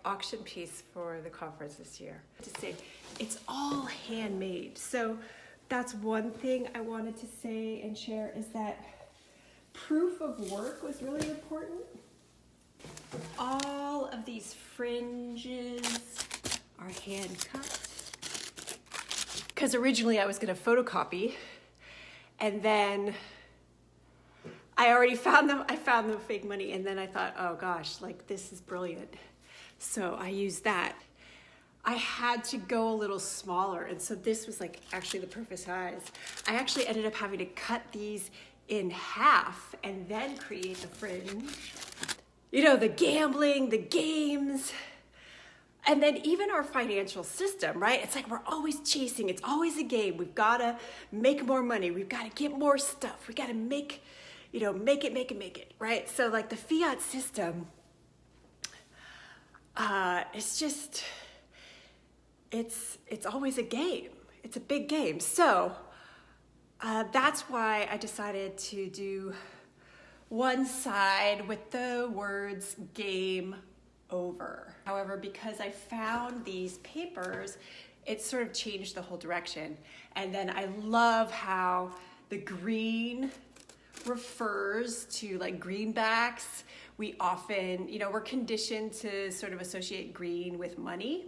auction piece for the conference this year. To say, it's all handmade. So that's one thing I wanted to say and share, is that proof of work was really important. All of these fringes are hand cut. Because originally I was going to photocopy, and then I already found them. I found them fake money, and then I thought, oh gosh, like this is brilliant. So I used that. I had to go a little smaller, and so this was like actually the perfect size. I actually ended up having to cut these in half and then create the fringe. You know, the gambling, the games, and then even our financial system, right? It's like we're always chasing. It's always a game. We've got to make more money. We've got to get more stuff. We got to make it, right? So like the fiat system, it's just, it's always a game. It's a big game. So that's why I decided to do one side with the words game over. However, because I found these papers, it sort of changed the whole direction. And then I love how the green refers to like greenbacks. We often, you know, we're conditioned to sort of associate green with money,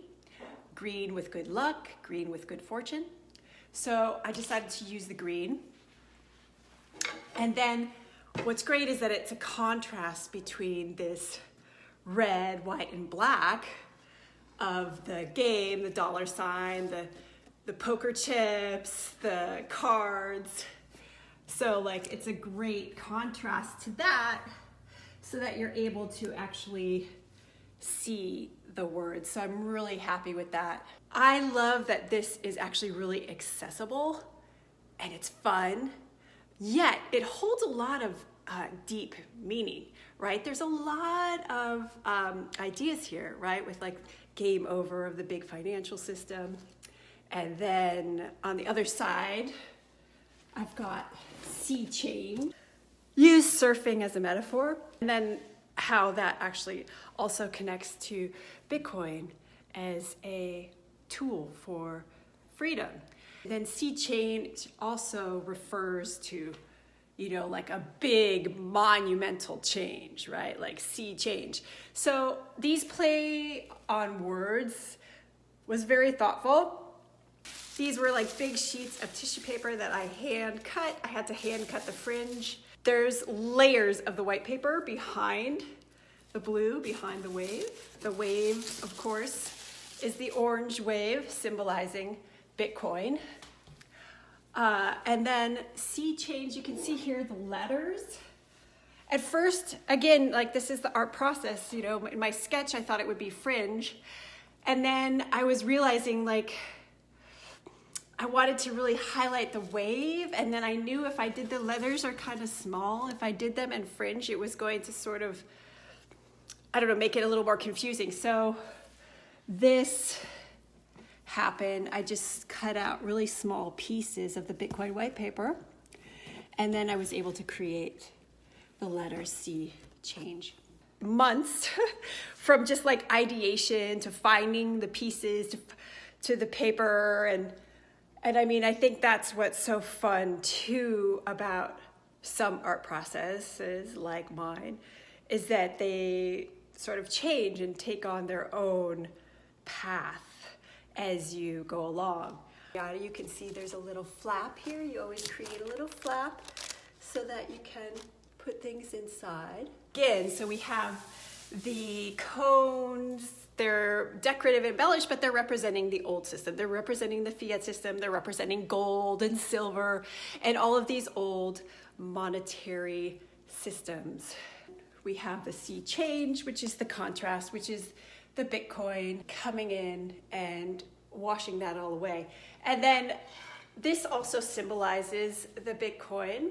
green with good luck, green with good fortune. So I decided to use the green. And then what's great is that it's a contrast between this red, white, and black of the game, the dollar sign, the poker chips, the cards. So like it's a great contrast to that, so that you're able to actually see the words. So I'm really happy with that. I love that this is actually really accessible and it's fun, yet it holds a lot of deep meaning, right? There's a lot of ideas here, right? With like game over of the big financial system. And then on the other side, I've got sea change. Use surfing as a metaphor. And then how that actually also connects to Bitcoin as a tool for freedom. And then sea change also refers to, you know, like a big monumental change, right? Like sea change. So these play on words was very thoughtful. These were like big sheets of tissue paper that I hand cut. I had to hand cut the fringe. There's layers of the white paper behind the blue, behind the wave. The wave, of course, is the orange wave symbolizing Bitcoin. And then sea change, you can see here the letters. At first, again, like this is the art process, you know, in my sketch, I thought it would be fringe. And then I was realizing like, I wanted to really highlight the wave. And then I knew if I did the letters are kind of small, if I did them in fringe, it was going to sort of, I don't know, make it a little more confusing. So this happened. I just cut out really small pieces of the Bitcoin white paper. And then I was able to create the letter C change. Months from just like ideation to finding the pieces to the paper. And I mean, I think that's what's so fun too about some art processes like mine, is that they sort of change and take on their own path as you go along. Yeah, you can see there's a little flap here. You always create a little flap so that you can put things inside. Again, so we have the cones. They're decorative and embellished, but they're representing the old system. They're representing the fiat system. They're representing gold and silver and all of these old monetary systems. We have the sea change, which is the contrast, which is the Bitcoin coming in and washing that all away. And then this also symbolizes the Bitcoin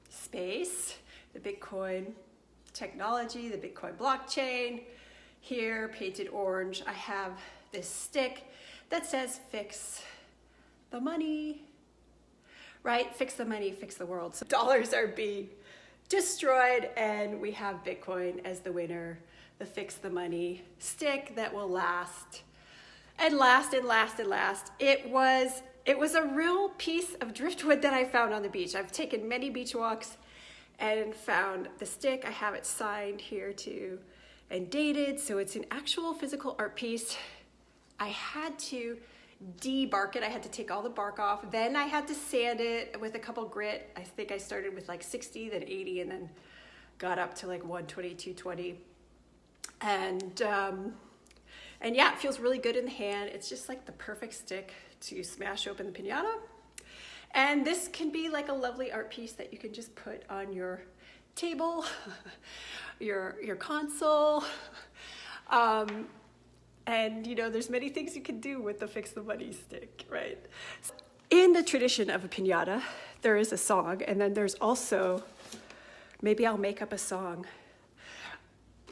space, the Bitcoin technology, the Bitcoin blockchain. Here, painted orange, I have this stick that says fix the money, right? Fix the money, fix the world. So dollars are being destroyed and we have Bitcoin as the winner, the Fix the Money stick that will last and last and last and last. It was a real piece of driftwood that I found on the beach. I've taken many beach walks and found the stick. I have it signed here too and dated, so it's an actual physical art piece. I had to debark it. I had to take all the bark off. Then I had to sand it with a couple grit. I think I started with like 60, then 80, and then got up to like 120, 220. And yeah, it feels really good in the hand. It's just like the perfect stick to smash open the piñata. And this can be like a lovely art piece that you can just put on your table, your console. And you know, there's many things you can do with the Fix the Money stick, right? In the tradition of a piñata, there is a song, and then there's also, maybe I'll make up a song,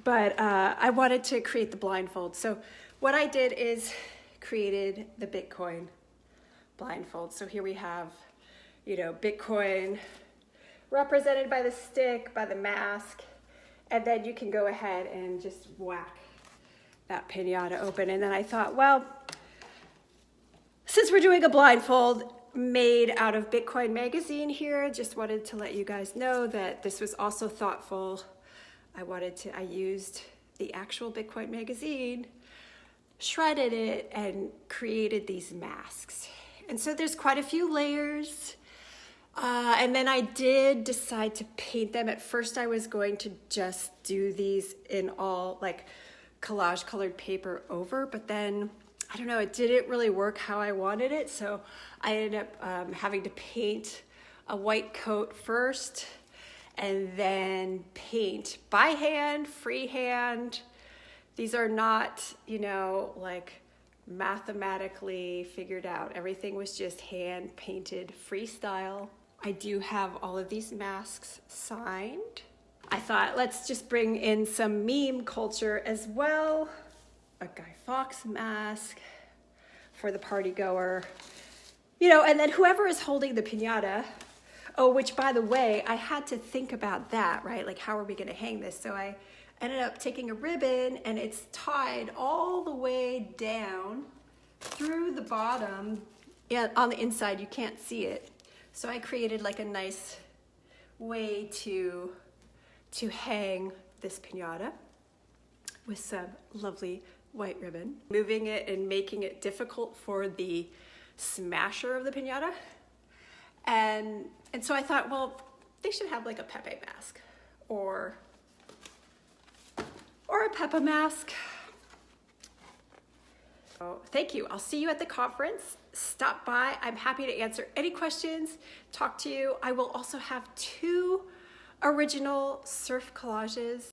but I wanted to create the blindfold. So what I did is created the Bitcoin blindfold. So here we have, you know, Bitcoin represented by the stick, by the mask, and then you can go ahead and just whack that piñata open. And then I thought, well, since we're doing a blindfold made out of Bitcoin magazine here, just wanted to let you guys know that this was also thoughtful. I used the actual Bitcoin magazine, shredded it, and created these masks. And so there's quite a few layers. And then I did decide to paint them. At first I was going to just do these in all like collage colored paper over, but then I don't know, it didn't really work how I wanted it. So I ended up having to paint a white coat first and then paint by hand, freehand. These are not, you know, like mathematically figured out. Everything was just hand painted freestyle. I do have all of these masks signed. I thought, let's just bring in some meme culture as well. A Guy Fawkes mask for the party goer. You know, and then whoever is holding the piñata, oh, which by the way, I had to think about that, right? Like, how are we gonna hang this? So I ended up taking a ribbon and it's tied all the way down through the bottom. Yeah, on the inside, you can't see it. So I created like a nice way to hang this piñata with some lovely white ribbon, moving it and making it difficult for the smasher of the piñata. And so I thought, well, they should have like a Pepe mask or a Peppa mask. Oh, thank you. I'll see you at the conference. Stop by. I'm happy to answer any questions, talk to you. I will also have 2 original surf collages